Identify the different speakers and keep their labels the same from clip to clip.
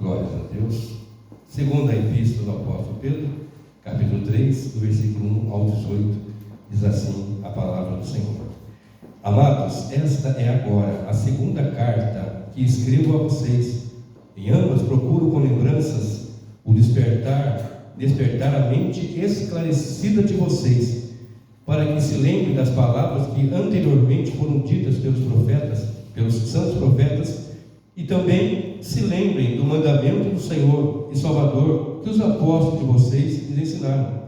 Speaker 1: Glórias a Deus. Segunda Epístola do Apóstolo Pedro, capítulo 3, do versículo 1 ao 18, diz assim a palavra do Senhor. Amados, esta é agora a segunda carta que escrevo a vocês. Em ambas procuro com lembranças o despertar a mente esclarecida de vocês, para que se lembrem das palavras que anteriormente foram ditas pelos santos profetas, e também se lembrem do mandamento do Senhor e Salvador que os apóstolos de vocês lhes ensinaram.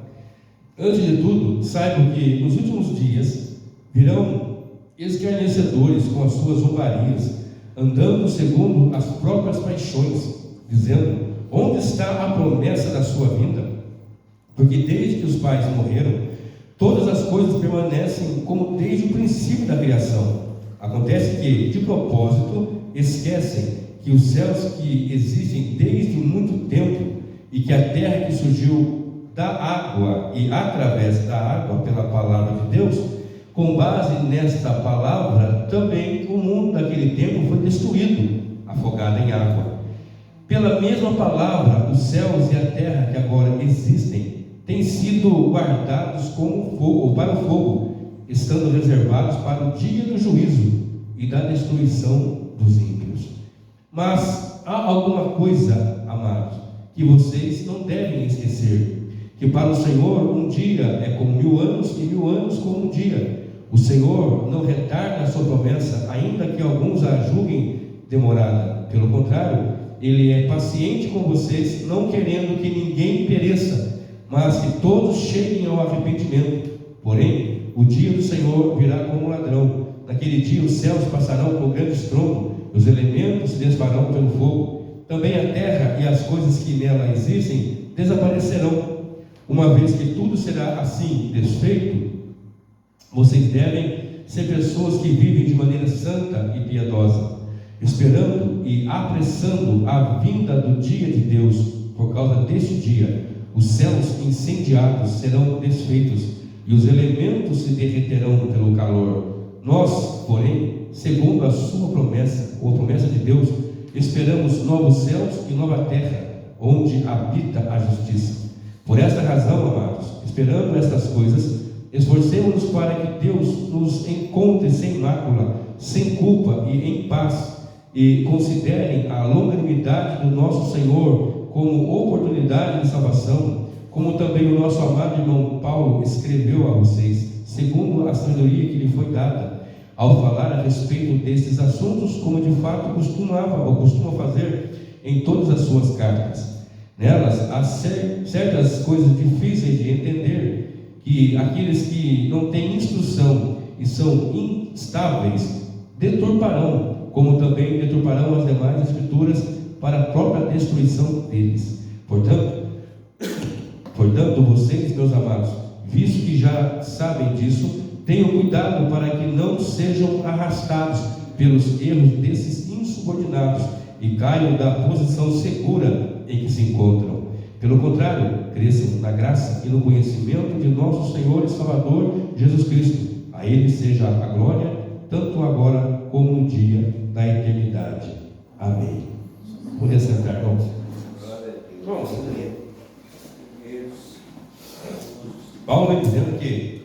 Speaker 1: Antes de tudo, saibam que nos últimos dias virão escarnecedores com as suas zombarias, andando segundo as próprias paixões, dizendo: onde está a promessa da sua vinda? Porque desde que os pais morreram, todas as coisas permanecem como desde o princípio da criação. Acontece que, de propósito, esquecem que os céus que existem desde muito tempo e que a terra que surgiu da água e através da água pela palavra de Deus, com base nesta palavra, também o mundo daquele tempo foi destruído, afogado em água. Pela mesma palavra, os céus e a terra que agora existem têm sido guardados como fogo, para o fogo, estando reservados para o dia do juízo e da destruição dos ímpios. Mas há alguma coisa, amados, que vocês não devem esquecer: que para o Senhor um dia é como 1000 anos e 1000 anos como um dia. O Senhor não retarda a sua promessa, ainda que alguns a julguem demorada. Pelo contrário, Ele é paciente com vocês, não querendo que ninguém pereça, mas que todos cheguem ao arrependimento. Porém, o dia do Senhor virá como ladrão. Naquele dia os céus passarão com grande estrondo, os elementos se desfarão pelo fogo. Também a terra e as coisas que nela existem desaparecerão. Uma vez que tudo será assim desfeito, vocês devem ser pessoas que vivem de maneira santa e piedosa, esperando e apressando a vinda do dia de Deus. Por causa deste dia, os céus incendiados serão desfeitos e os elementos se derreterão pelo calor. Nós, porém, segundo a sua promessa, ou a promessa de Deus, esperamos novos céus e nova terra, onde habita a justiça. Por esta razão, amados, esperando estas coisas, esforcemo-nos para que Deus nos encontre sem mácula, sem culpa e em paz, e considerem a longanimidade do nosso Senhor como oportunidade de salvação, como também o nosso amado irmão Paulo escreveu a vocês, segundo a sabedoria que lhe foi dada, ao falar a respeito destes assuntos, como de fato costuma fazer em todas as suas cartas. Nelas há certas coisas difíceis de entender, que aqueles que não têm instrução e são instáveis deturparão, como também deturparão as demais escrituras para a própria destruição deles. Portanto, vocês, meus amados, visto que já sabem disso, tenham cuidado para que não sejam arrastados pelos erros desses insubordinados e caiam da posição segura em que se encontram. Pelo contrário, cresçam na graça e no conhecimento de nosso Senhor e Salvador Jesus Cristo. A Ele seja a glória, tanto agora como no dia da eternidade. Amém. Poder sentar, irmãos. Vamos. Paulo vem dizendo que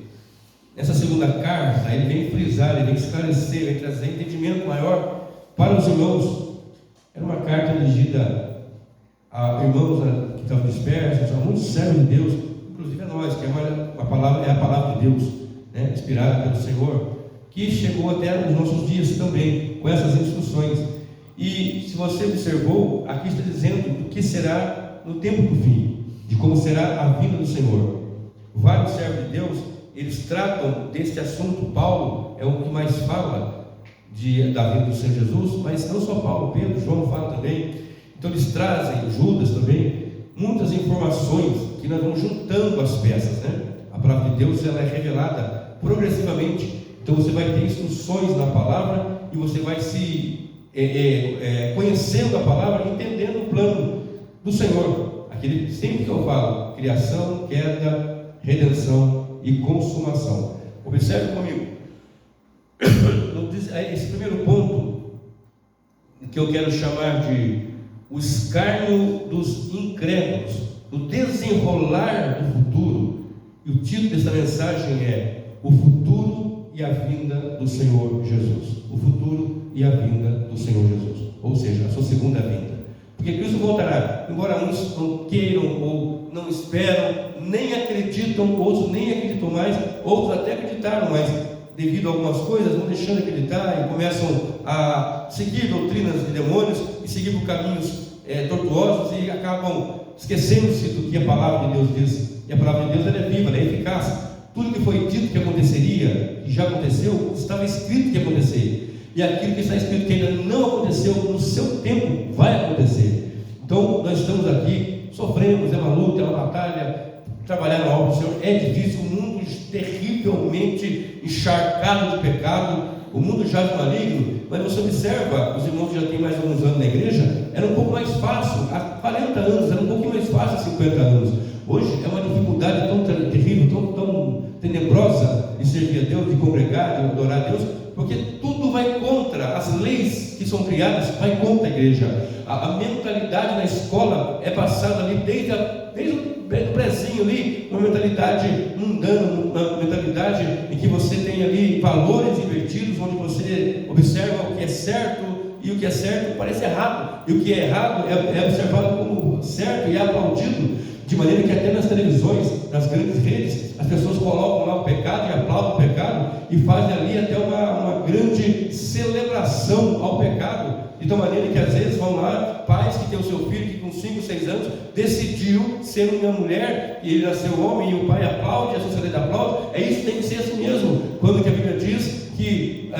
Speaker 1: nessa segunda carta ele vem frisar, ele vem esclarecer, vem trazer entendimento maior para os irmãos. Era uma carta dirigida a irmãos que estavam dispersos, a muitos servos de Deus, inclusive a nós, que a palavra de Deus, né, inspirada pelo Senhor, que chegou até os nossos dias também, com essas instruções. E se você observou, aqui está dizendo o que será no tempo do fim, de como será a vinda do Senhor. Vários servos de Deus, eles tratam deste assunto. Paulo é o que mais fala da vinda do Senhor Jesus, mas não só Paulo, Pedro, João fala também. Então eles trazem, Judas também, muitas informações que nós vamos juntando as peças, né? A palavra de Deus, ela é revelada progressivamente. Então você vai ter instruções na palavra e você vai se conhecendo a palavra, entendendo o plano do Senhor. Aquele, sempre que eu falo, criação, queda, redenção e consumação. Observe comigo. Esse primeiro ponto, que eu quero chamar de o escárnio dos incrédulos, o desenrolar do futuro. E o título dessa mensagem é o futuro e a vinda do Senhor Jesus. O futuro e a vinda do Senhor Jesus, ou seja, a sua segunda vinda. Porque Cristo voltará, embora uns não queiram ou não esperam, nem acreditam, outros nem acreditam mais, outros até acreditaram, mas devido a algumas coisas vão deixando de acreditar e começam a seguir doutrinas de demônios e seguir por caminhos tortuosos e acabam esquecendo-se do que a palavra de Deus diz. E a palavra de Deus ela é viva, ela é eficaz. Tudo que foi dito que aconteceria, que já aconteceu, estava escrito que ia acontecer. E aquilo que está escrito que ainda não aconteceu, no seu tempo vai acontecer. Então nós estamos aqui, sofremos, é uma luta, é uma batalha. Trabalhar na obra do Senhor é difícil, o mundo terrivelmente encharcado de pecado, o mundo já é maligno. Mas você observa, os irmãos que já têm mais alguns anos na igreja, era um pouco mais fácil, há 40 anos, era um pouquinho mais fácil há 50 anos. Hoje é uma dificuldade tão terrível, tão tenebrosa de servir a Deus, de congregar, de adorar a Deus, porque tudo vai contra, as leis que são criadas vai contra a igreja. A mentalidade na escola é passada ali desde o prezinho ali, uma mentalidade mundana, uma mentalidade em que você tem ali valores invertidos, onde você observa o que é certo e o que é certo parece errado, e o que é errado é observado como certo e é aplaudido, de maneira que até nas televisões, nas grandes redes, as pessoas colocam lá o pecado e aplaudem o pecado e fazem ali até uma grande celebração ao pecado. De tal maneira que às vezes vão lá pais que têm o seu filho que com 5, 6 anos decidiu ser uma mulher e ele nasceu homem e o pai aplaude, a sociedade aplaude. É isso, tem que ser assim mesmo. Quando que a Bíblia diz que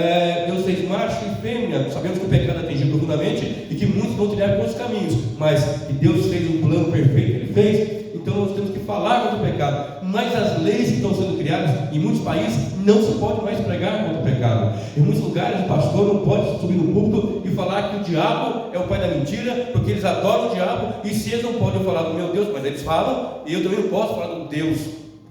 Speaker 1: Deus fez macho e fêmea, sabemos que o pecado atingiu profundamente e que muitos vão trilhar por outros caminhos, mas que Deus fez um plano perfeito, Ele fez. Então nós temos que falar contra o pecado. Mas as leis que estão sendo criadas em muitos países não se pode mais pregar contra o pecado. Em muitos lugares o pastor não pode subir no púlpito e falar que o diabo é o pai da mentira, porque eles adoram o diabo, e se eles não podem falar do meu Deus, mas eles falam, e eu também não posso falar do Deus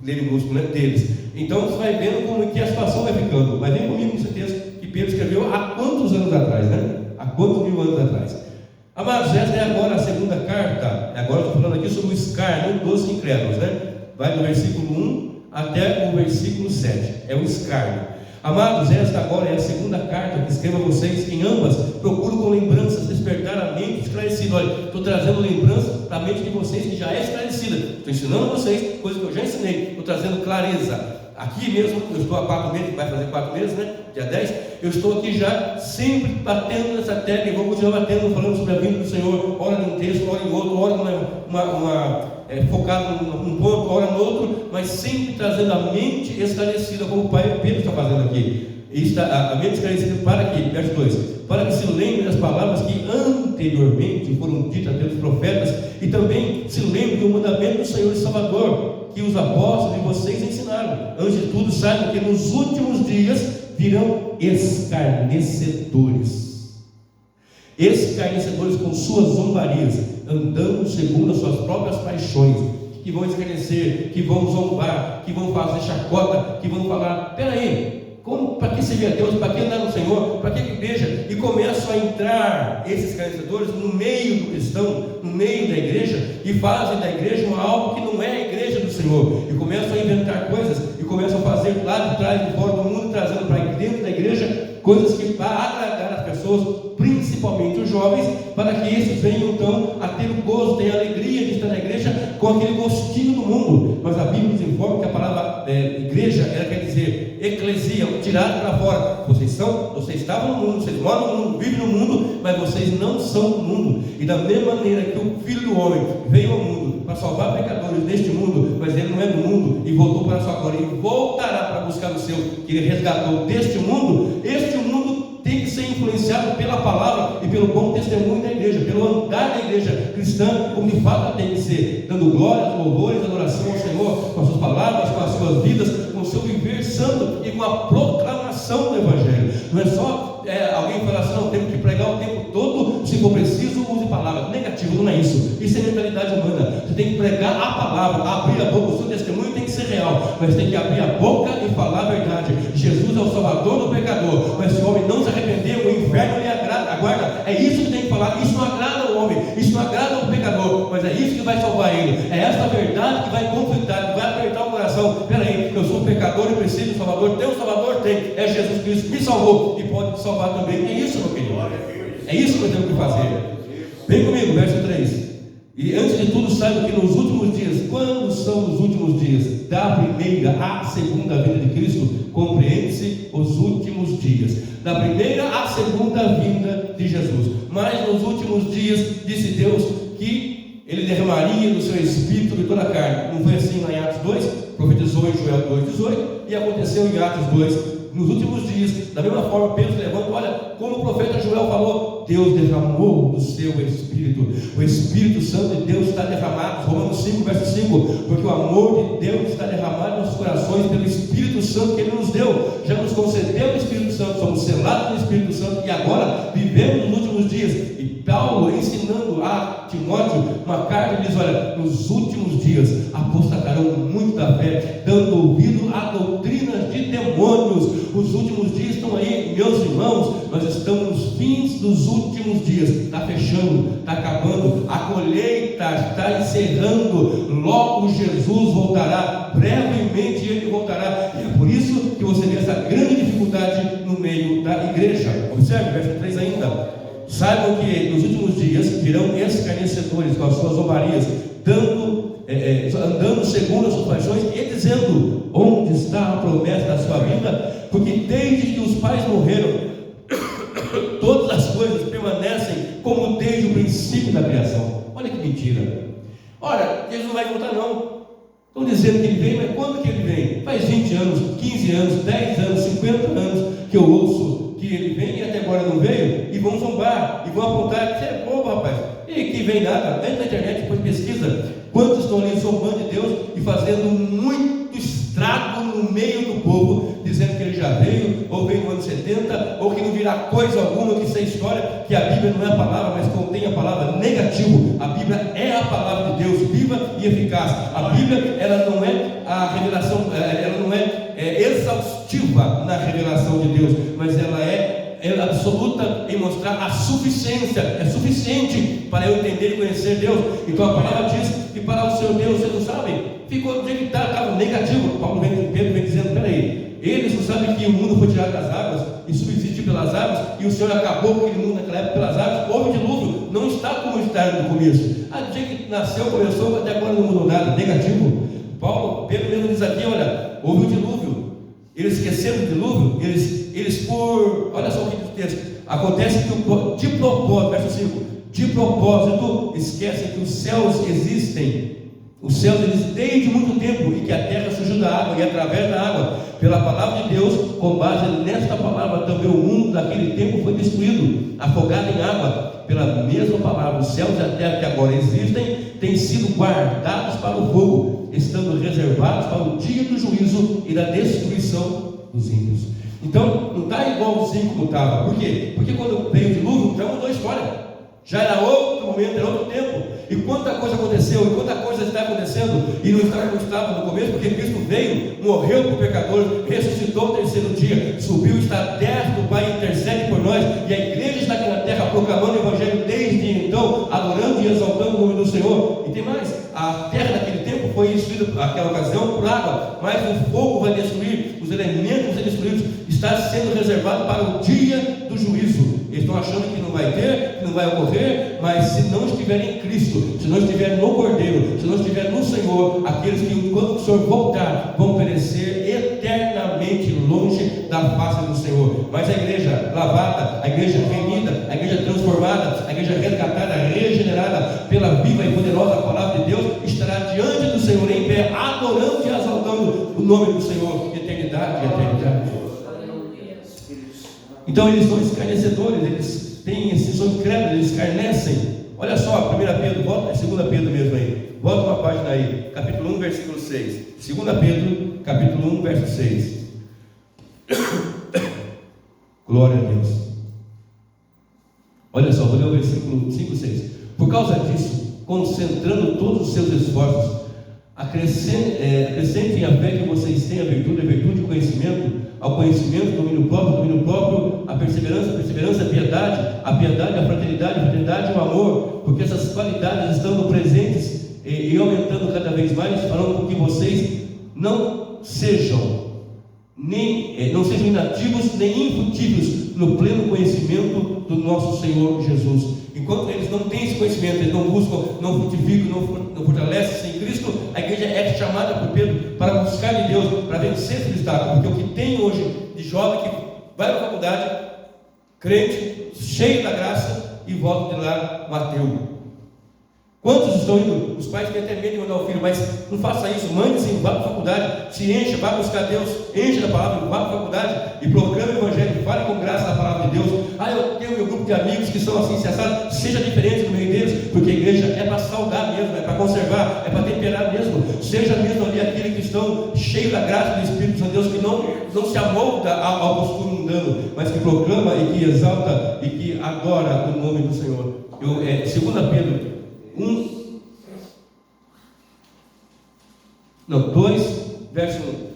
Speaker 1: dele músculo, né, deles. Então você vai vendo como que a situação vai ficando. Mas vem comigo com certeza que Pedro escreveu há quantos anos atrás, né? Há quantos mil anos atrás. Amados, essa é agora a segunda carta. Agora estou falando aqui sobre o escárnio dos incrédulos, né? Vai do versículo 1 até o versículo 7. É o escárnio. Amados, esta agora é a segunda carta que escrevo a vocês. Em ambas, procuro com lembranças despertar a mente esclarecida. Olha, estou trazendo lembranças para a mente de vocês que já é esclarecida. Estou ensinando a vocês coisas que eu já ensinei. Estou trazendo clareza. Aqui mesmo, eu estou há 4 meses, vai fazer 4 meses, né? Dia 10, eu estou aqui já sempre batendo nessa tecla e vou continuar batendo, falando sobre a vinda do Senhor, ora num texto, ora em outro, ora focado num ponto, ora no outro, mas sempre trazendo a mente esclarecida, como o pai Pedro está fazendo aqui. A mente esclarecida para quê? Verso 2: para que se lembre das palavras que anteriormente foram ditas pelos profetas, e também se lembre do mandamento do Senhor e Salvador, que os apóstolos de vocês ensinaram. Antes de tudo, saibam que nos últimos dias virão escarnecedores com suas zombarias, andando segundo as suas próprias paixões, que vão escarnecer, que vão zombar, que vão fazer chacota, que vão falar: peraí, para que servir a Deus, para que andar no Senhor, para que igreja? E começam a entrar esses escarnecedores no meio do cristão, no meio da igreja, e fazem da igreja algo que não é a igreja do Senhor, e começam a inventar coisas, e começam a fazer lá de trás, de fora do mundo, trazendo para dentro da igreja coisas que vão agradar as pessoas, principalmente os jovens, para que esses venham então a ter o gozo, ter a alegria de estar na igreja com aquele gostinho do mundo. Mas a Bíblia nos informa que a palavra igreja, ela quer dizer eclesia, tirado para fora. Vocês estavam no mundo, vocês moram no mundo, vivem no mundo, mas vocês não são do mundo. E da mesma maneira que o Filho do Homem veio ao mundo para salvar pecadores deste mundo, mas ele não é do mundo e voltou para a sua glória e voltará para buscar o seu, que ele resgatou deste mundo. Este mundo tem que ser influenciado pela palavra e pelo bom testemunho da igreja, pelo andar da igreja cristã, como de fato tem que ser, dando glórias, louvores, adoração ao Senhor, com as suas palavras, com as suas vidas, com o seu viver santo e com a proclamação do Evangelho. Não é só alguém falar assim: não, temos que pregar o tempo todo, se for preciso, use palavra. Negativo, não é isso. Isso é mentalidade humana. Você tem que pregar a palavra, abrir a boca. O seu testemunho tem que ser real, mas tem que abrir a boca e falar a verdade. Jesus é o salvador do pecador, mas se o homem não se arrepender, o inferno lhe agrada. guarda. É isso que tem que falar. Isso não agrada ao homem, isso não agrada ao pecador, mas é isso que vai salvar ele. É essa verdade que vai conflitar, que vai apertar o coração. Peraí, eu sou um pecador e preciso de um Salvador. Tem um Salvador? Tem. É Jesus Cristo, me salvou e pode te salvar também. É isso, meu querido. É isso que eu tenho que fazer. Vem comigo, verso 3. E antes de tudo, saiba que nos últimos dias, quando são os últimos dias? Da primeira à segunda vinda de Cristo, compreende-se os últimos dias. Da primeira à segunda vinda de Jesus. Mas nos últimos dias, disse Deus que Ele derramaria do seu Espírito de toda a carne. Não foi assim lá em Atos 2? Profetizou em Joel 2,18 e aconteceu em Atos 2. Nos últimos dias, da mesma forma, Pedro levanta, olha, como o profeta Joel falou, Deus derramou do seu Espírito, o Espírito Santo de Deus está derramado, Romanos 5, verso 5, porque o amor de Deus está derramado nos nossos corações pelo Espírito Santo que Ele nos deu, já nos concedeu o Espírito Santo, somos selados no Espírito Santo e agora vivemos nos últimos dias. E Paulo ensinando a Timóteo uma carta, diz, olha, nos últimos dias apostatarão muito da fé, dando ouvido a doutrinas de demônios. Os últimos dias estão aí, meus irmãos, nós estamos nos fins dos últimos dias, está fechando, está acabando, a colheita está encerrando, logo Jesus voltará, brevemente Ele voltará, e é por isso que você vê essa grande dificuldade no meio da igreja. Observe, verso 3 ainda. Saibam que nos últimos dias virão escarnecedores com as suas zombarias, andando segundo as suas paixões e dizendo: onde está a promessa da sua vinda? Porque desde que os pais morreram, todas as coisas permanecem como desde o princípio da criação. Olha que mentira. Ora, Jesus não vai voltar não. Estão dizendo que Ele vem, mas quando que Ele vem? Faz 20 anos, 15 anos, 10 anos, 50 anos que eu ouço que Ele vem e até agora não veio, e vão zombar, e vão apontar, você é bobo, rapaz, e que vem nada. Entra na internet, depois pesquisa, quantos estão ali zombando de Deus e fazendo muito estrago no meio do povo, dizendo que Ele já veio, ou veio no ano 70, ou que não virá coisa alguma, que isso é história, que a Bíblia não é a palavra, mas contém a palavra negativo. A Bíblia é a palavra de Deus, viva e eficaz. A Bíblia, ela não é a revelação, ela não é exaustiva na revelação de Deus, mas ela é absoluta em mostrar a suficiência, é suficiente para eu entender e conhecer Deus. Então a palavra diz que para o seu Deus, vocês não sabem, ficou onde ele estava negativo. Paulo Pedro vem dizendo, peraí, eles não sabem que o mundo foi tirado das águas e subsistiu pelas águas, e o Senhor acabou com aquele mundo naquela época pelas águas. Houve dilúvio, não está como está no começo. A dia que nasceu, começou, até agora não mudou nada, negativo. Pedro mesmo diz aqui, olha, houve um dilúvio, eles esqueceram do dilúvio, eles olha só o que diz o texto, acontece que de propósito, verso 5, de propósito esquecem que os céus existem, os céus existem desde muito tempo, e que a terra surgiu da água, e através da água, pela palavra de Deus, com base nesta palavra também o mundo daquele tempo foi destruído, afogado em água. Pela mesma palavra, os céus e a terra que agora existem têm sido guardados para o fogo, estando reservados para o dia do juízo e da destruição dos ímpios. Então não está igualzinho como estava. Por quê? Porque quando veio o dilúvio já mudou a história, já era outro momento, era outro tempo, e quanta coisa aconteceu, e quanta coisa está acontecendo, e não está como estava no começo, porque Cristo veio, morreu por pecadores, ressuscitou no terceiro dia, subiu, está desde o Pai, intercede por nós, e a igreja está aqui na terra proclamando o Evangelho desde então, adorando e exaltando o nome do Senhor. E tem mais, a terra daquele tempo foi destruída, naquela ocasião, por água, mas o fogo vai destruir, os elementos vão ser destruídos, está sendo reservado para o dia do juízo. Eles estão achando que não vai ter, que não vai ocorrer, mas se não estiverem em Cristo, se não estiverem no Cordeiro, se não estiverem no Senhor, aqueles que, quando o Senhor voltar, vão perecer eternamente longe da face do Senhor. Mas a igreja lavada, a igreja remida, a igreja transformada, a igreja resgatada, regenerada pela viva e poderosa palavra de Deus, estará diante do Senhor em pé, adorando e exaltando o nome do Senhor, de eternidade e eternidade. Então eles são escarnecedores, eles são incrédulos, eles escarnecem. Olha só, 1 Pedro, volta, 2 Pedro mesmo aí, volta uma página aí, capítulo 1, versículo 6. 2 Pedro, capítulo 1, verso 6. Glória a Deus. Olha só, vou ler o versículo 5 e 6. Por causa disso, concentrando todos os seus esforços, acrescentem a fé que vocês têm, a virtude e conhecimento, ao conhecimento, domínio próprio, a perseverança, a piedade, a fraternidade, o amor, porque essas qualidades estando presentes e aumentando cada vez mais, falando com que vocês não sejam inativos nem infutíveis no pleno conhecimento do nosso Senhor Jesus. Enquanto eles não têm esse conhecimento, eles não buscam, não frutificam, não fortalecem em Cristo, a igreja é chamada por Pedro para buscar de Deus, para vencer esse obstáculo. Porque o que tem hoje de jovem que vai para a faculdade, crente, cheio da graça, e volta de lá um ateu. Quantos estão indo? Os pais têm até medo de mandar o filho, mas não faça isso, mande-se, vá para a faculdade, se encha, vá buscar Deus, encha da palavra, vá para a faculdade e proclame o Evangelho, fale com graça da palavra de Deus. Eu tenho meu grupo de amigos que são assim, sensatos, seja diferente no meio deles, porque a igreja é para salgar mesmo, é para conservar, é para temperar mesmo. Seja mesmo ali aquele cristão cheio da graça do Espírito Santo de Deus, que não se amolda ao costume mundano, mas que proclama e que exalta e que adora o nome do Senhor. 2 Pedro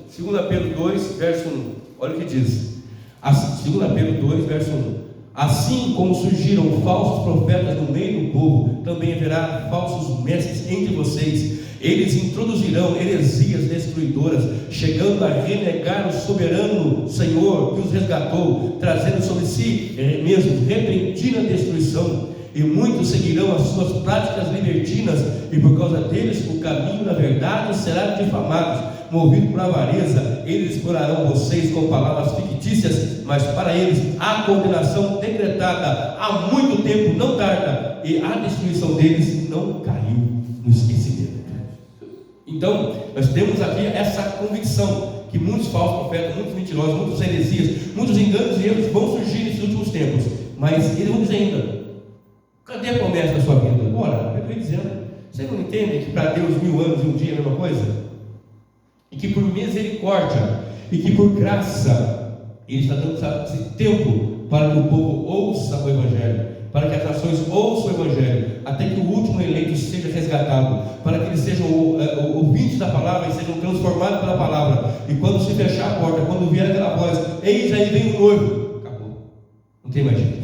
Speaker 1: 2 Pedro 2, verso 1, olha o que diz. 2 Pedro 2, verso 1: assim como surgiram falsos profetas no meio do povo, também haverá falsos mestres entre vocês. Eles introduzirão heresias destruidoras, chegando a renegar o soberano Senhor que os resgatou, trazendo sobre si mesmo repentina destruição. E muitos seguirão as suas práticas libertinas, e por causa deles o caminho da verdade será difamado. Movido por avareza, eles explorarão vocês com palavras fictícias, mas para eles a condenação decretada há muito tempo não tarda, e a destruição deles não caiu no esquecimento. Então, nós temos aqui essa convicção que muitos falsos profetas, muitos mentirosos, muitas heresias, muitos enganos e erros vão surgir nesses últimos tempos, mas eles vão dizer ainda: cadê a promessa da sua vida? Ora, eu estou dizendo, você não entende que para Deus 1000 anos e um dia é a mesma coisa? E que por misericórdia e que por graça Ele está dando esse tempo para que o povo ouça o Evangelho, para que as nações ouçam o Evangelho, até que o último eleito seja resgatado, para que eles sejam ouvintes da palavra e sejam transformados pela palavra. E quando se fechar a porta, quando vier aquela voz: eis aí vem o noivo, acabou, não tem mais jeito.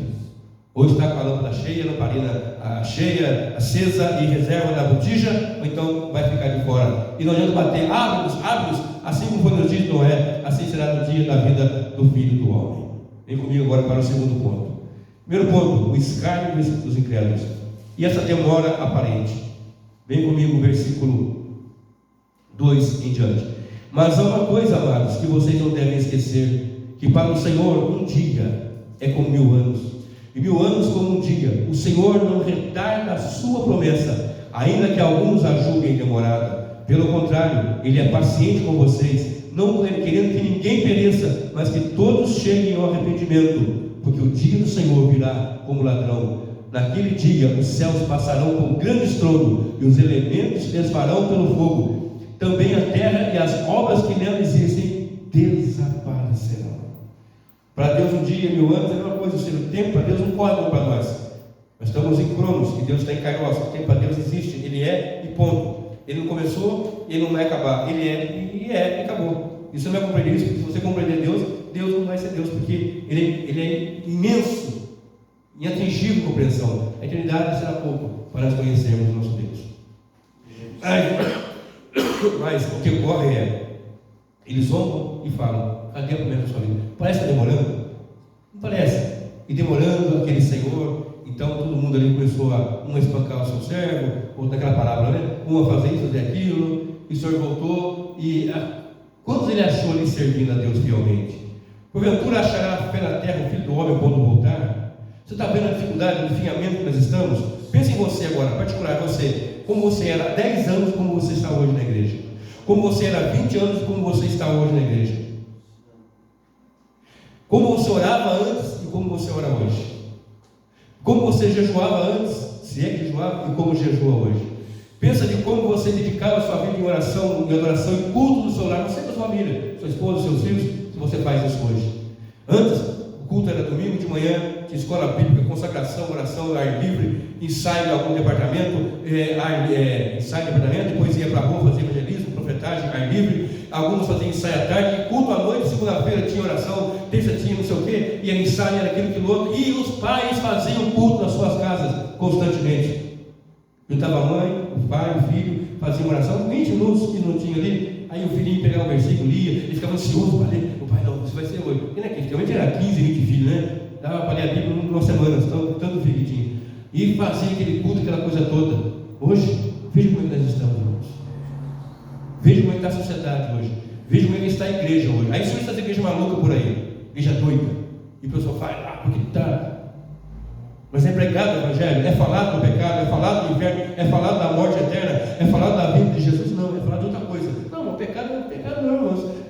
Speaker 1: Hoje está com a lâmpada cheia, a lamparina cheia, acesa e reserva na botija, ou então vai ficar de fora. E não adianta bater: abre-nos, assim como foi no dia de Noé, assim será no dia da vida do Filho do Homem. Vem comigo agora para o segundo ponto. Primeiro ponto, o escárnio dos incrédulos e essa demora aparente. Vem comigo o versículo 2 em diante. Mas há uma coisa, amados, que vocês não devem esquecer, que para o Senhor um dia é como 1000 anos, e 1000 anos como um dia. O Senhor não retarda a sua promessa, ainda que alguns a julguem demorada. Pelo contrário, Ele é paciente com vocês, não querendo que ninguém pereça, mas que todos cheguem ao arrependimento. Porque o dia do Senhor virá como ladrão. Naquele dia os céus passarão com grande estrondo, e os elementos se desfarão pelo fogo. Também a terra e as obras que nela existem desaparecerão. Para Deus um dia, 1000 anos é a mesma coisa. Ou seja, o tempo para Deus não corre como para nós. Nós estamos em Cronos, e Deus está em Kairos. O tempo para Deus existe, Ele é e ponto. Ele não começou, Ele não vai acabar. Ele é e acabou. Isso não vai compreender isso, porque se você compreender Deus, Deus não vai ser Deus, porque Ele é imenso, inatingível compreensão. A eternidade será pouco para nós conhecermos o nosso Deus. Mas o que ocorre é: eles zombam e falam: cadê a promessa da sua vida? Parece que está demorando? Não parece. E demorando aquele Senhor, então todo mundo ali começou a espancar o seu servo, ou daquela palavra, né? Um a fazer isso, fazer aquilo, e o Senhor voltou, e quantos ele achou ali servindo a Deus fielmente? Porventura achará fé na terra o Filho do Homem quando voltar? Você está vendo a dificuldade, o definhamento que nós estamos? Pense em você agora, particular, você, como você era há 10 anos, como você está hoje na igreja, como você era há 20 anos, como você está hoje na igreja, como você orava antes e como você ora hoje, como você jejuava antes, se é que jejuava, e como jejua hoje. Pensa de como você dedicava a sua vida em oração, em adoração e culto do seu lar, você e da sua família, sua esposa, seus filhos, se você faz isso hoje. Antes, o culto era domingo de manhã, tinha escola bíblica, consagração, oração, ar livre, ensaio em algum departamento, ensaio em departamento, depois ia para a rua fazer evangelismo, profetagem, ar livre, alguns faziam ensaio à tarde, culto à noite, segunda-feira tinha oração, terça tinha não sei o quê, e a ensaio era aquilo outro, e os pais faziam culto nas suas casas constantemente. Juntava a mãe, o pai, o filho, faziam oração, 20 minutos que não tinha ali, aí o filhinho pegava o versículo, lia, ele ficava ansioso para ler. O pai, não, isso vai ser hoje. E naquele era 15, 20 filhos, né? Dava para ler a Bíblia numa semana, tanto filho que tinha. E fazia aquele culto, aquela coisa toda. Hoje, veja como é que nós estamos, irmãos. Veja como é que está a sociedade hoje. Veja como é que está a igreja hoje. Aí surge essa igreja maluca por aí, igreja doida. E o pessoal fala, porque está. Mas é pregado o Evangelho, é falado do pecado, é falado do inferno, é falado da morte eterna, é falado da vida de Jesus. Não, é falado de outra coisa. Não, o pecado não é pecado, não, irmãos.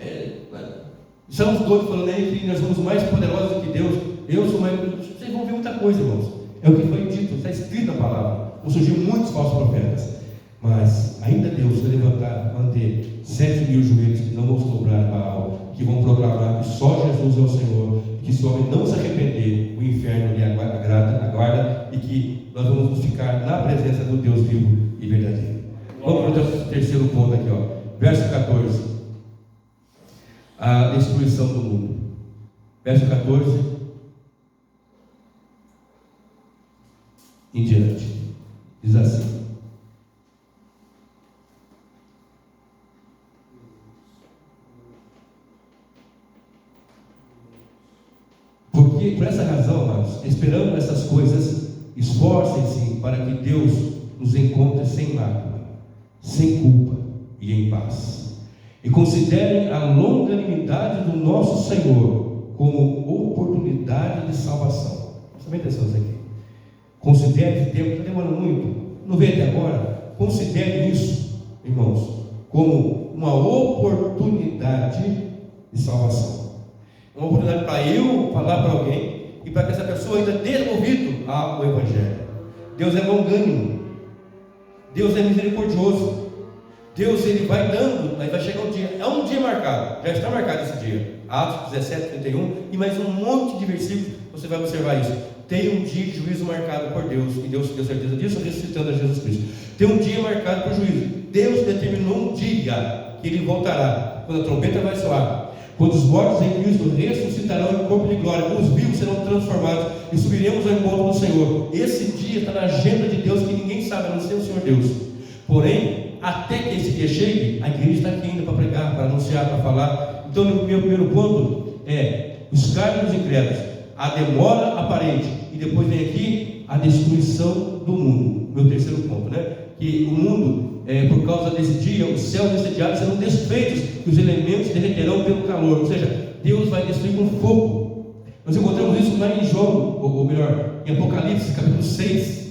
Speaker 1: Estamos todos falando aí que nós somos mais poderosos do que Deus. Eu sou mais. Vocês vão ver muita coisa, irmãos. É o que foi dito, está escrito na palavra. Vão surgir muitos falsos profetas. Mas ainda Deus vai levantar, manter 7.000 joelhos que não vão se dobrar a Baal, que vão proclamar que só Jesus é o Senhor, e que se o homem não se arrepender, o inferno lhe aguarda, e que nós vamos ficar na presença do Deus vivo e verdadeiro. Vamos para o terceiro ponto aqui, ó. Verso 14. A destruição do mundo. Verso 14 em diante. Diz assim: porque por essa razão, amados, esperando essas coisas, esforcem-se para que Deus nos encontre sem mácula, sem culpa e em paz. E considerem a longanimidade do nosso Senhor como oportunidade de salvação. Presta bem atenção nisso aqui. Considere esse tempo, está demorando muito, não veio até agora. Considere isso, irmãos, como uma oportunidade de salvação. Uma oportunidade para eu falar para alguém e para que essa pessoa ainda dê ouvido ao Evangelho. Deus é longânimo, Deus é misericordioso. Deus, ele vai dando, aí vai chegar um dia, é um dia marcado, já está marcado esse dia, Atos 17, 31, e mais um monte de versículos, você vai observar isso. Tem um dia de juízo marcado por Deus, e Deus deu certeza disso, ressuscitando a Jesus Cristo. Tem um dia marcado por juízo. Deus determinou um dia que ele voltará, quando a trombeta vai soar, quando os mortos em Cristo ressuscitarão em corpo de glória, os vivos serão transformados e subiremos ao encontro do Senhor. Esse dia está na agenda de Deus, que ninguém sabe, a não ser o Senhor Deus. Porém, até que esse dia chegue, a igreja está aqui ainda para pregar, para anunciar, para falar. Então, o meu primeiro ponto é os escárnios incrédulos, a demora aparente, e depois vem aqui a destruição do mundo. Meu terceiro ponto, né? Que o mundo, por causa desse dia, os céus desse serão desfeitos, que os elementos derreterão pelo calor. Ou seja, Deus vai destruir com fogo. Nós encontramos isso lá em João, ou melhor, em Apocalipse, capítulo 6,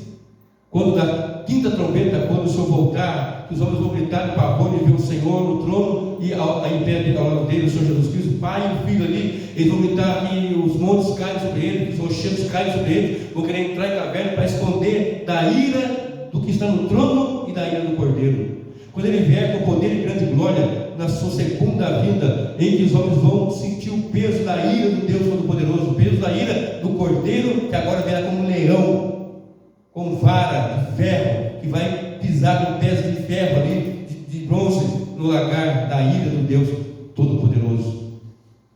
Speaker 1: quando da quinta trombeta, quando o Senhor voltar, que os homens vão gritar de pavor e ver o Senhor no trono, e em pé ao lado dele, o Senhor Jesus Cristo, o Pai e o Filho ali, eles vão gritar que os montes caem sobre ele, que os rochedos caem sobre ele, vão querer entrar em caverna para esconder da ira do que está no trono e da ira do Cordeiro. Quando ele vier com poder e grande glória, na sua segunda vinda, em que os homens vão sentir o peso da ira do Deus Todo-Poderoso, o peso da ira do Cordeiro, que agora virá como um leão, com vara de ferro, que vai pisar com pés de ferro ali, de bronze, no lagar da ira do Deus Todo-Poderoso.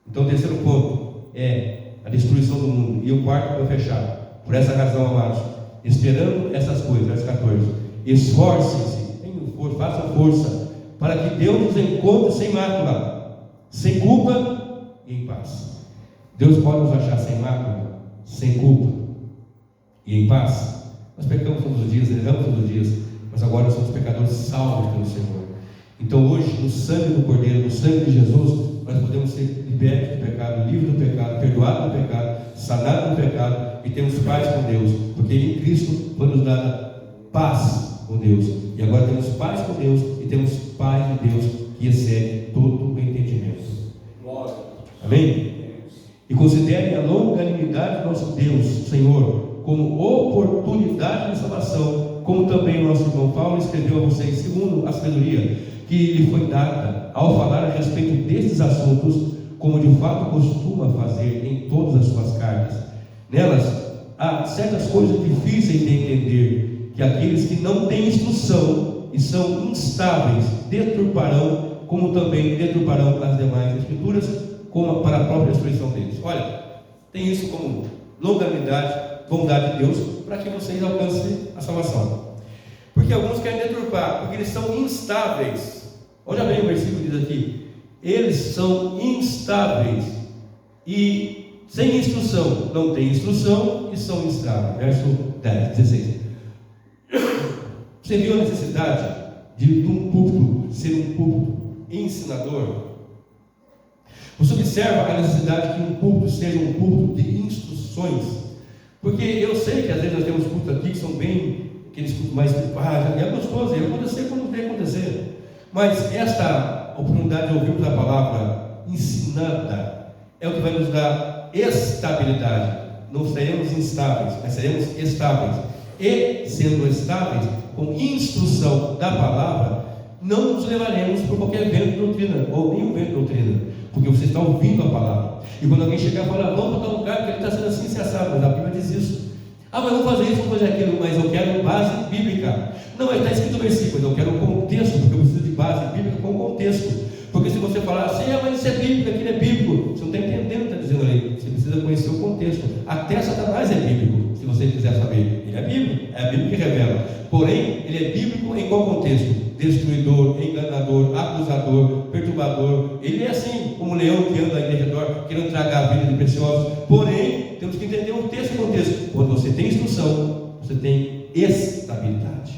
Speaker 1: Então, o terceiro ponto é a destruição do mundo. E o quarto, para fechar, por essa razão, amados, esperando essas coisas, verso 14, esforcem-se, façam força, para que Deus nos encontre sem mácula, sem culpa e em paz. Deus pode nos achar sem mácula, sem culpa e em paz. Nós pecamos todos os dias, erramos todos os dias, mas agora nós somos pecadores salvos pelo Senhor. Então hoje, no sangue do Cordeiro, no sangue de Jesus, nós podemos ser libertos do pecado, livres do pecado, perdoados do pecado, sanados do pecado, e temos paz com Deus, porque em Cristo foi nos dada paz com Deus, e agora temos paz com Deus, e temos paz de Deus, que excede todo o entendimento. Amém? E considerem a longanimidade do nosso Deus, Senhor, como oportunidade de salvação, como também o nosso irmão Paulo escreveu a vocês, segundo a sabedoria que lhe foi dada, ao falar a respeito destes assuntos, como de fato costuma fazer em todas as suas cartas. Nelas há certas coisas difíceis de entender, que aqueles que não têm instrução e são instáveis deturparão como também deturparão as demais escrituras, como para a própria destruição deles. Olha, tem isso como longanimidade, bondade de Deus, para que vocês alcancem a salvação. Porque alguns querem deturpar, porque eles são instáveis. Olha bem o versículo diz aqui: eles são instáveis e sem instrução, não tem instrução e são instáveis. Verso 10, 16. Você viu a necessidade de um púlpito ser um púlpito ensinador? Você observa a necessidade que um púlpito seja um púlpito de instruções? Porque eu sei que às vezes nós temos cultos aqui que são bem, aqueles cultos mais preparados, é gostoso, e acontecer quando tem que acontecer. Mas esta oportunidade de ouvirmos a palavra ensinada é o que vai nos dar estabilidade. Não seremos instáveis, mas seremos estáveis. E sendo estáveis, com instrução da palavra, não nos levaremos por qualquer vento de doutrina, ou nenhum vento de doutrina, porque você está ouvindo a palavra. E quando alguém chegar e falar, vamos para um lugar que ele está sendo assim, se assado, mas a Bíblia diz isso. Ah, mas vamos fazer isso, vamos fazer aquilo, mas eu quero base bíblica. Não, está escrito no versículo, mas eu quero contexto, porque eu preciso de base bíblica com contexto. Porque se você falar assim, mas isso é bíblico, aquilo é bíblico, você não está entendendo o que está dizendo ali. Você precisa conhecer o contexto. Até Satanás é bíblico, se você quiser saber. Ele é bíblico, é a Bíblia que revela. Porém, ele é bíblico em qual contexto? Destruidor, enganador, acusador, perturbador. Ele é assim, como um leão que anda aí ao redor, querendo tragar a vida de preciosos. Porém, temos que entender o texto e o contexto. Quando você tem instrução, você tem estabilidade.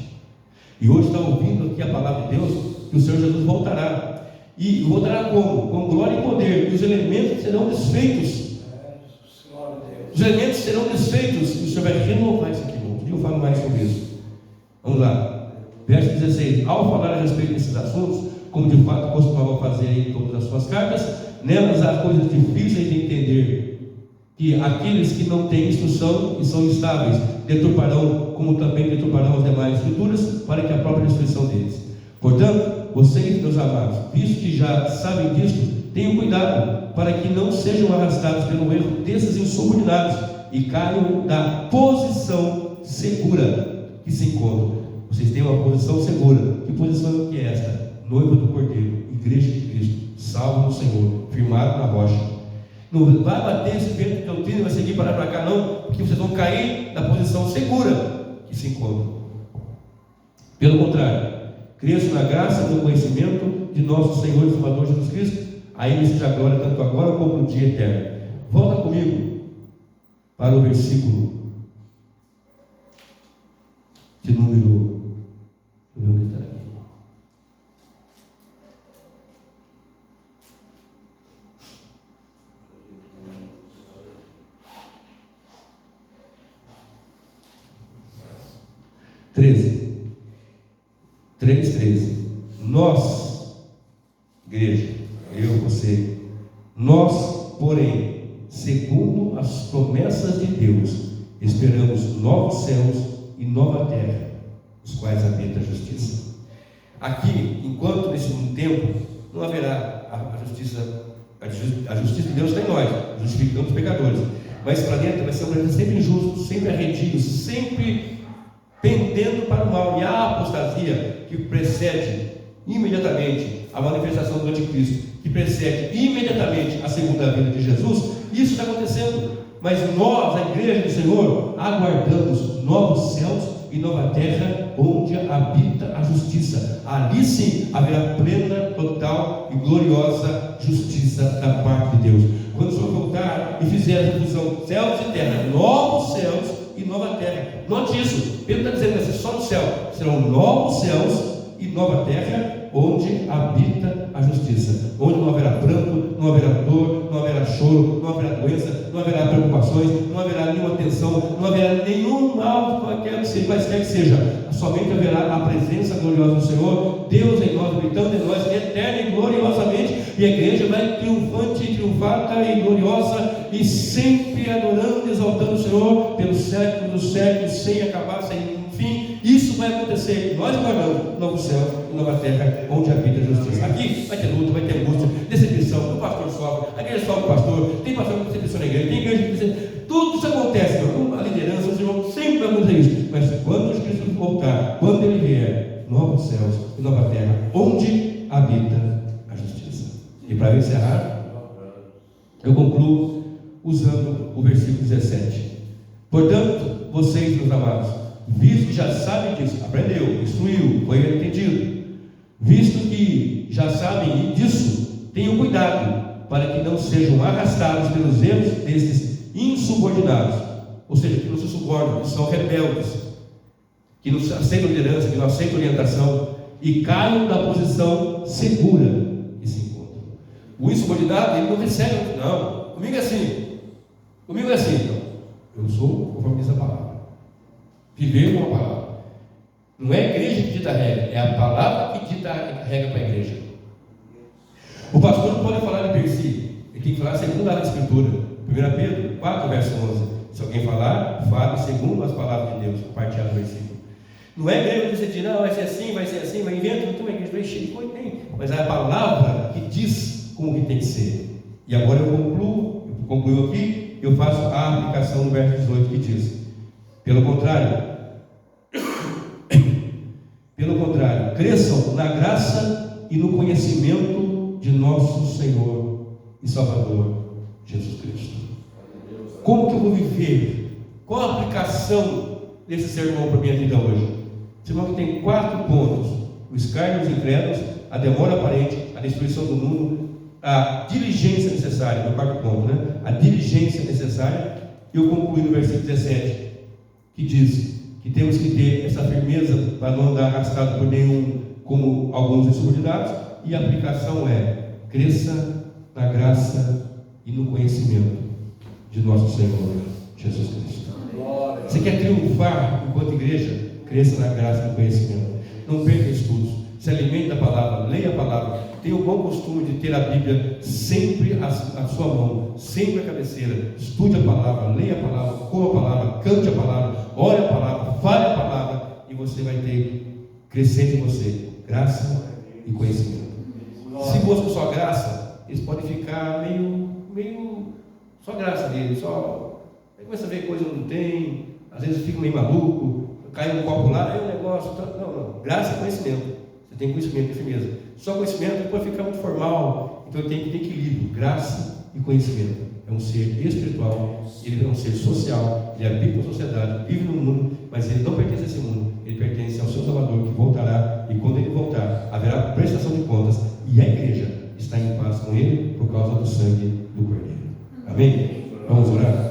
Speaker 1: E hoje está ouvindo aqui a palavra de Deus, que o Senhor Jesus voltará. E voltará como? Com glória e poder. E os elementos serão desfeitos. Os elementos serão desfeitos. E o Senhor vai renovar isso aqui. Um dia eu falo mais sobre isso. Vamos lá. Verso 16. Ao falar a respeito desses assuntos, como de fato costumava fazer em todas as suas cartas, nelas há coisas difíceis de entender, que aqueles que não têm instrução e são instáveis deturparão, como também deturparão as demais escrituras, para que a própria destruição deles. Portanto, vocês, meus amados, visto que já sabem disto, tenham cuidado para que não sejam arrastados pelo erro desses insubordinados e caiam da posição segura que se encontram. Vocês têm uma posição segura. Que posição que é esta? Noiva do Cordeiro, igreja de Cristo, salvo no Senhor, firmado na rocha. Não vai bater esse vento de doutrina e vai seguir para cá, não, porque vocês vão cair da posição segura que se encontram. Pelo contrário, cresçam na graça e no conhecimento de nosso Senhor e Salvador Jesus Cristo. A Ele seja a glória tanto agora como no dia eterno. Volta comigo para o versículo de número. Deixa eu ver o que está aqui. Treze. Nós, igreja, eu, você, nós, porém, segundo as promessas de Deus, esperamos novos céus e nova terra, os quais habita a justiça. Aqui, enquanto nesse tempo, não haverá a justiça. A justiça de Deus está em nós, justificando os pecadores. Mas para dentro vai ser um planeta sempre injusto, sempre arredio, sempre pendendo para o mal. E a apostasia que precede imediatamente a manifestação do anticristo, que precede imediatamente a segunda vinda de Jesus, isso está acontecendo. Mas nós, a igreja do Senhor, aguardamos novos céus e nova terra, onde habita a justiça. Ali sim haverá plena, total e gloriosa justiça da parte de Deus. Quando o Senhor voltar e fizer a divisão céus e terra, novos céus e nova terra. Note isso, Pedro está dizendo assim, só no céu serão novos céus e nova terra, onde habita a justiça, onde não haverá pranto, não haverá dor, não haverá choro, não haverá doença, não haverá preocupações, não haverá nenhuma tensão, não haverá nenhum mal, qualquer que seja, somente haverá a presença gloriosa do Senhor, Deus em nós, habitando em nós, eterna e gloriosamente, e a igreja vai triunfante, triunfata e gloriosa, e sempre adorando e exaltando o Senhor, pelos séculos dos séculos, sem acabar, sem fim. Isso vai acontecer, nós guardamos novo céu e nova terra, onde habita a justiça. Aqui vai ter luta, vai ter angústia, decepção, o pastor sofre, a igreja sofre o pastor, tem pastor com decepção na igreja, tem igreja que decepção, tudo isso acontece, com a liderança, o Senhor sempre vai acontecer isso. Mas quando Jesus voltar, quando Ele vier, novos céus e nova terra, onde habita a E para encerrar, eu concluo usando o versículo 17. Portanto, vocês, meus amados, visto que já sabem disso, aprendeu, instruiu, foi entendido, visto que já sabem disso, tenham cuidado para que não sejam arrastados pelos erros desses insubordinados, ou seja, que não se subornam, que são rebeldes, que não aceitam liderança, que não aceitam orientação e caiam da posição segura que se encontram. O insubordinado, ele não recebe, não, comigo é assim, não. Eu sou conforme diz a palavra. Viver com a palavra. Não é a igreja que dita a regra, é a palavra que dita a regra para a igreja. O pastor não pode falar de per si, ele tem que falar segundo a Escritura. 1 Pedro 4, verso 11. Se alguém falar, fale segundo as palavras de Deus, compartilhar o versículo. Não é mesmo que você diz, não, vai ser assim, vai inventa, então a igreja vai cheia de coisa, nem. Mas é a palavra que diz como que tem que ser. E agora eu concluo aqui. Eu faço a aplicação no verso 18 que diz: pelo contrário, cresçam na graça e no conhecimento de nosso Senhor e Salvador Jesus Cristo. Como que eu vou viver? Qual a aplicação desse sermão para a minha vida hoje? O sermão que tem 4 pontos: o escárnio dos incrédulos, a demora aparente, a destruição do mundo, a diligência necessária, no 4º ponto, né? A diligência necessária. Eu concluí no versículo 17, que diz que temos que ter essa firmeza para não andar arrastado por nenhum, como alguns insubordinados, e a aplicação é: cresça na graça e no conhecimento de nosso Senhor Jesus Cristo. Você quer triunfar enquanto igreja? Cresça na graça e no conhecimento. Não perca estudos, se alimente da palavra, leia a palavra. Tenha o bom costume de ter a Bíblia sempre à sua mão, sempre à cabeceira. Estude a palavra, leia a palavra, coma a palavra, cante a palavra, ore a palavra, fale a palavra, e você vai ter crescendo em você graça e conhecimento. Se busca só graça, eles podem ficar meio só graça dele, só aí começa a ver coisa que não tem, às vezes fica meio maluco, cai um copo lá, aí um negócio, não, graça e conhecimento. Você tem conhecimento e firmeza. Só conhecimento pode ficar muito formal. Então tem que ter equilíbrio, graça e conhecimento. É um ser espiritual, ele é um ser social, ele habita na sociedade, vive no mundo, mas ele não pertence a esse mundo, ele pertence ao seu Salvador, que voltará, e quando ele voltar, haverá prestação de contas, e a igreja está em paz com ele por causa do sangue do Cordeiro. Amém? Vamos orar?